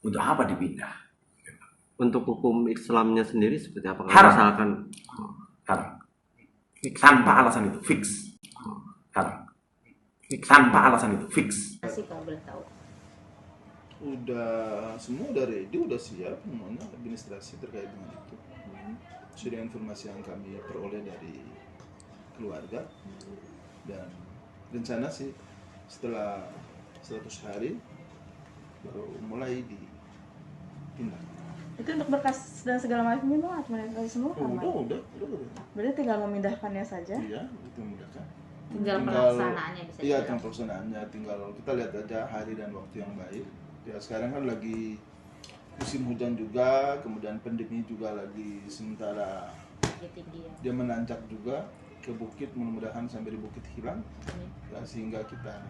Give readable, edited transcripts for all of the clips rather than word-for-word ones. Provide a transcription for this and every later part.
Untuk apa dipindah? Untuk hukum Islamnya sendiri seperti apa? Haram. Misalkan Haram. Tanpa alasan itu fix. Haram. Tanpa alasan itu fix. Sih kalau boleh tahu. Semua udah ready, udah siap semuanya administrasi terkait dengan itu. Sudah informasi yang kami peroleh dari keluarga, dan rencana sih setelah 100 hari baru mulai dipindah. Itu untuk berkas dan segala macamnya Bang, administrasi semua aman? Udah. Berarti tinggal memindahkannya saja? Iya, itu memudahkan. Tinggal pelaksanaannya bisa. Iya, tinggal pelaksanaannya, tinggal kita lihat aja hari dan waktu yang baik. Ya sekarang kan lagi musim hujan juga, kemudian pandemi juga lagi sementara Tinggi ya. dia menanjak juga ke bukit, mudah-mudahan sampai di bukit hilang. Ya, sehingga kita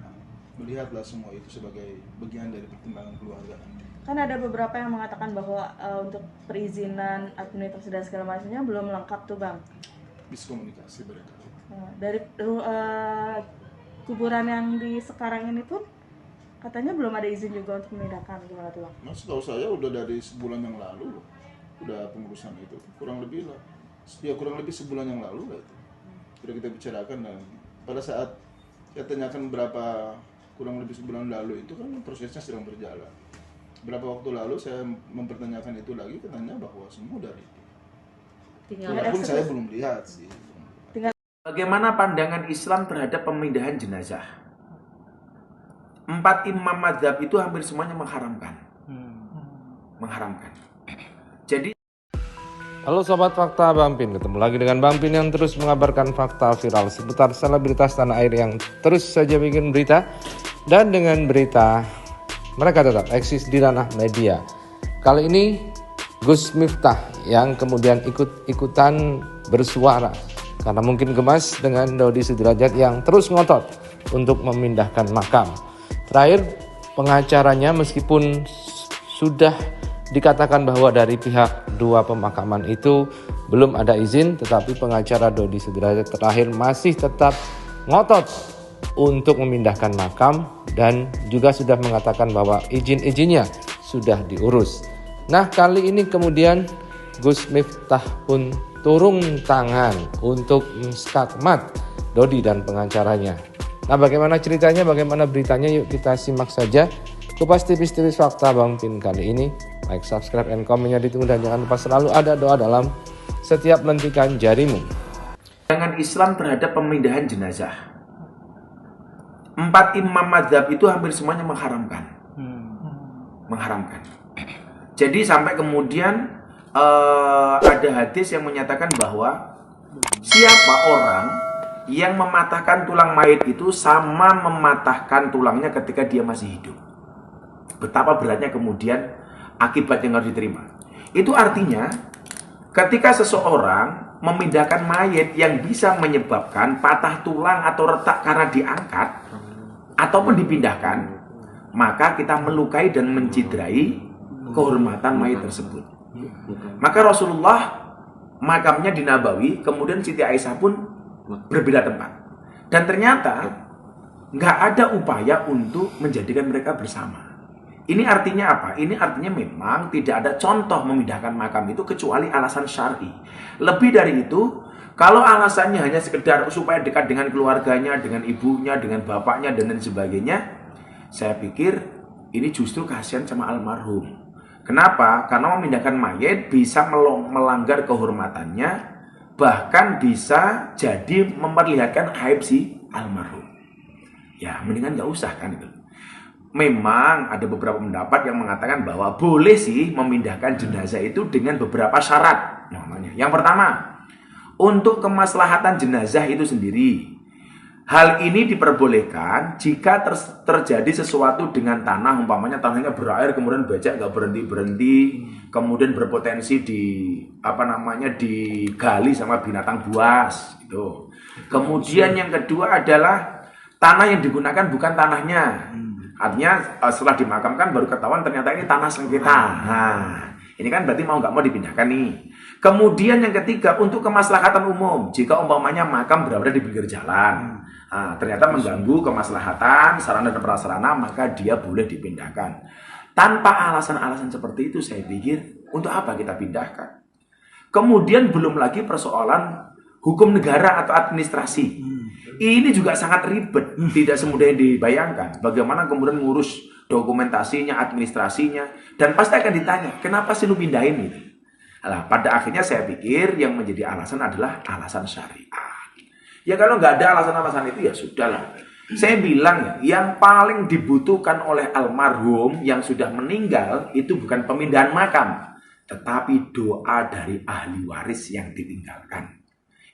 melihatlah semua itu sebagai bagian dari pertimbangan keluarga. Kan ada beberapa yang mengatakan bahwa untuk perizinan administrasi dan segala macamnya belum lengkap tuh Bang. Miskomunikasi mereka. Dari kuburan yang di sekarang ini pun katanya belum ada izin juga untuk memindahkan, gimana tuh Bang? Nah, setahu saya udah dari sebulan yang lalu udah pengurusan itu, kurang lebih sebulan yang lalu lah itu sudah kita bicarakan. Dan pada saat saya tanyakan berapa kurang lebih sebulan lalu itu kan prosesnya sedang berjalan. Berapa waktu lalu saya mempertanyakan itu lagi, katanya bahwa semua udah ready. Walaupun saya belum lihat sih. Bagaimana pandangan Islam terhadap pemindahan jenazah? 4 imam mazhab itu hampir semuanya mengharamkan. Jadi, halo Sobat Fakta Bang Pin, ketemu lagi dengan Bang Pin yang terus mengabarkan fakta viral seputar selebritas tanah air yang terus saja bikin berita. Dan dengan berita, mereka tetap eksis di ranah media. Kali ini Gus Miftah yang kemudian ikut-ikutan bersuara karena mungkin gemas dengan Dodi Sudrajat yang terus ngotot untuk memindahkan makam. Terakhir, pengacaranya meskipun sudah dikatakan bahwa dari pihak dua pemakaman itu belum ada izin, tetapi pengacara Dodi Sudrajat terakhir masih tetap ngotot untuk memindahkan makam dan juga sudah mengatakan bahwa izin-izinnya sudah diurus. Nah, kali ini kemudian Gus Miftah pun turun tangan untuk menskakmat Dodi dan pengacaranya. Nah, bagaimana ceritanya, bagaimana beritanya, yuk kita simak saja kupas tipis-tipis fakta Bang Pin kali ini. Like, subscribe, and komennya ditunggu, dan jangan lupa selalu ada doa dalam setiap lentikan jarimu. pandangan Islam terhadap pemindahan jenazah. 4 imam mazhab itu hampir semuanya mengharamkan. Jadi sampai kemudian ada hadis yang menyatakan bahwa siapa orang yang mematahkan tulang mayit itu sama mematahkan tulangnya ketika dia masih hidup. Betapa beratnya kemudian akibat yang harus diterima. Itu artinya ketika seseorang memindahkan mayit yang bisa menyebabkan patah tulang atau retak karena diangkat ataupun dipindahkan, maka kita melukai dan menciderai kehormatan mayit tersebut. Maka Rasulullah makamnya di Nabawi, kemudian Siti Aisyah pun berbeda tempat. Dan ternyata nggak ada upaya untuk menjadikan mereka bersama. Ini artinya apa? Ini artinya memang tidak ada contoh memindahkan makam itu kecuali alasan syar'i. Lebih dari itu, kalau alasannya hanya sekedar supaya dekat dengan keluarganya, dengan ibunya, dengan bapaknya, dan lain sebagainya, saya pikir ini justru kasihan sama almarhum. Kenapa? Karena memindahkan mayit bisa melanggar kehormatannya, bahkan bisa jadi memperlihatkan aib si almarhum. Ya, mendingan nggak usah kan itu. Memang ada beberapa pendapat yang mengatakan bahwa boleh sih memindahkan jenazah itu dengan beberapa syarat. Namanya. Yang pertama, untuk kemaslahatan jenazah itu sendiri. Hal ini diperbolehkan jika terjadi sesuatu dengan tanah, umpamanya tanahnya berair kemudian becek nggak berhenti, kemudian berpotensi digali sama binatang buas gitu. Kemudian yang kedua adalah tanah yang digunakan bukan tanahnya. Artinya setelah dimakamkan baru ketahuan ternyata ini tanah sengketa. Nah, ini kan berarti mau nggak mau dipindahkan nih. Kemudian yang ketiga, untuk kemaslahatan umum. Jika umpamanya makam berada di pinggir jalan, ternyata mengganggu kemaslahatan sarana dan prasarana, maka dia boleh dipindahkan. Tanpa alasan-alasan seperti itu saya pikir untuk apa kita pindahkan? Kemudian belum lagi persoalan hukum negara atau administrasi. Ini juga sangat ribet, tidak semudah yang dibayangkan. Bagaimana kemudian ngurus dokumentasinya, administrasinya, dan pasti akan ditanya, kenapa sih lu pindahin itu? Nah, pada akhirnya saya pikir yang menjadi alasan adalah alasan syariah. Ya kalau nggak ada alasan-alasan itu ya sudahlah. Saya bilang ya, yang paling dibutuhkan oleh almarhum yang sudah meninggal itu bukan pemindahan makam, tetapi doa dari ahli waris yang ditinggalkan.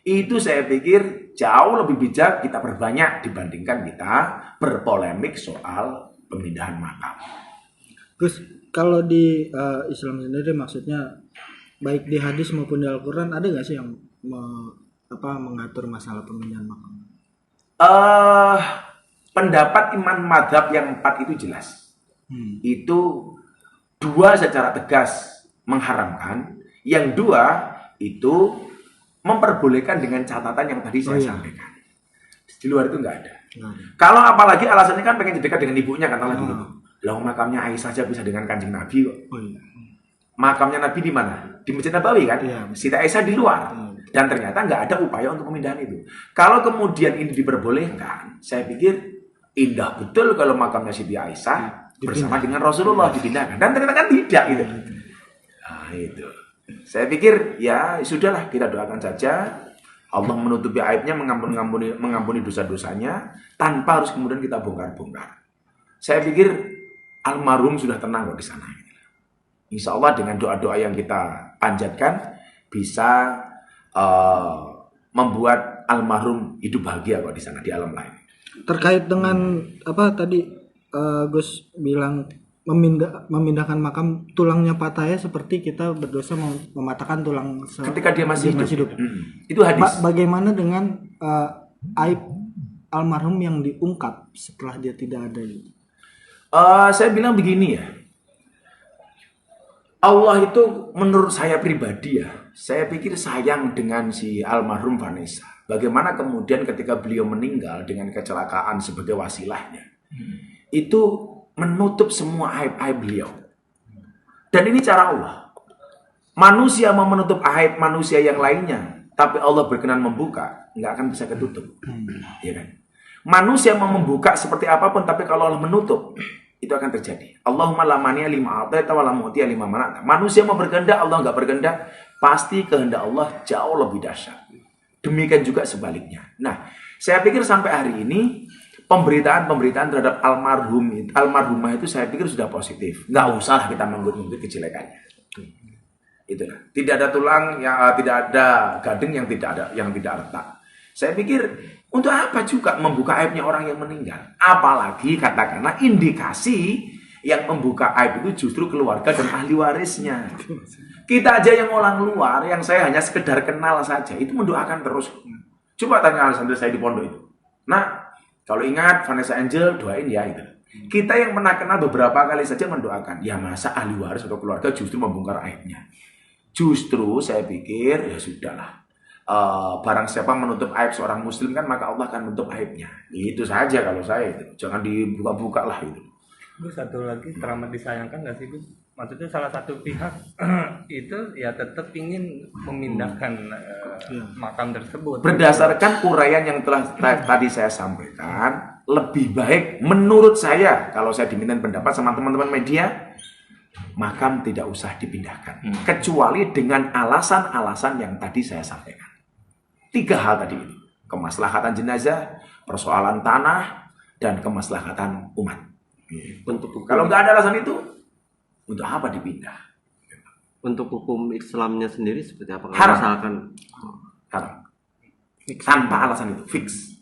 Itu saya pikir jauh lebih bijak kita perbanyak dibandingkan kita berpolemik soal pemindahan makam. Terus kalau di Islam sendiri maksudnya baik di hadis maupun di Al-Quran ada nggak sih yang mengatur masalah pemindahan makam? Pendapat imam madhab yang 4 itu jelas. Itu 2 secara tegas mengharamkan, yang 2 itu memperbolehkan dengan catatan yang tadi saya sampaikan. Di luar itu nggak ada. Kalau apalagi alasannya kan pengen dekat dengan ibunya, katakanlah gitu. Lah makamnya Aisyah saja bisa dengan Kanjeng Nabi kok. Makamnya Nabi di mana? Di Masjid Nabawi kan? Siti Aisyah di luar. Dan ternyata nggak ada upaya untuk pemindahan itu. Kalau kemudian ini diperbolehkan, saya pikir indah betul kalau makamnya Siti Aisyah bersama dengan Rasulullah dipindahkan. Dan ternyata kan tidak gitu. Nah itu. Saya pikir ya sudahlah, kita doakan saja Allah menutupi aibnya, mengampuni dosa-dosanya tanpa harus kemudian kita bongkar-bongkar. Saya pikir almarhum sudah tenang kok di sana. Insya Allah dengan doa-doa yang kita panjatkan bisa membuat almarhum hidup bahagia kok di sana di alam lain. Terkait dengan apa tadi Gus bilang memindahkan makam tulangnya patah ya, seperti kita berdosa mematahkan tulang ketika dia masih hidup. Itu hadis. Bagaimana dengan aib almarhum yang diungkap setelah dia tidak ada itu? Saya bilang begini ya. Allah itu menurut saya pribadi ya, saya pikir sayang dengan si almarhum Vanessa. Bagaimana kemudian ketika beliau meninggal dengan kecelakaan sebagai wasilahnya, itu menutup semua aib-aib beliau. Dan ini cara Allah. Manusia mau menutup aib manusia yang lainnya, tapi Allah berkenan membuka, nggak akan bisa ketutup. Ya kan? Manusia mau membuka seperti apapun, tapi kalau Allah menutup, itu akan terjadi. Allahumma la mani'a lima a'taita wa la mu'tiya lima mana'ta. Manusia mau berkehendak, Allah nggak berkehendak, pasti kehendak Allah jauh lebih dahsyat. Demikian juga sebaliknya. Nah, saya pikir sampai hari ini pemberitaan terhadap almarhumah itu saya pikir sudah positif. Nggak usah kita mengungkit kejelekannya. Itulah. Tidak ada tulang, tidak ada gading yang tidak retak. Saya pikir untuk apa juga membuka aibnya orang yang meninggal? Apalagi katakanlah indikasi yang membuka aib itu justru keluarga dan ahli warisnya. Kita aja yang orang luar, yang saya hanya sekedar kenal saja, itu mendoakan terus. Coba tanya santri saya di pondok itu. Nah, kalau ingat Vanessa Angel, doain ya itu. Kita yang pernah kenal beberapa kali saja mendoakan. Ya masa ahli waris atau keluarga justru membongkar aibnya. Justru saya pikir ya sudahlah. Barang siapa menutup aib seorang muslim kan maka Allah akan menutup aibnya. Itu saja kalau saya itu. Jangan dibuka-buka lah itu. Gus, satu lagi teramat disayangkan nggak sih Gus? Maksudnya salah satu pihak itu ya tetap ingin memindahkan makam tersebut. Berdasarkan uraian yang telah tadi saya sampaikan, lebih baik menurut saya kalau saya diminta pendapat sama teman-teman media, makam tidak usah dipindahkan. Kecuali dengan alasan-alasan yang tadi saya sampaikan. 3 hal tadi itu. Kemaslahatan jenazah, persoalan tanah, dan kemaslahatan umat. Kalau nggak ada alasan itu, untuk apa dipindah? Untuk hukum Islamnya sendiri seperti apa? Haram. Misalkan Haram. Tanpa alasan itu, fix.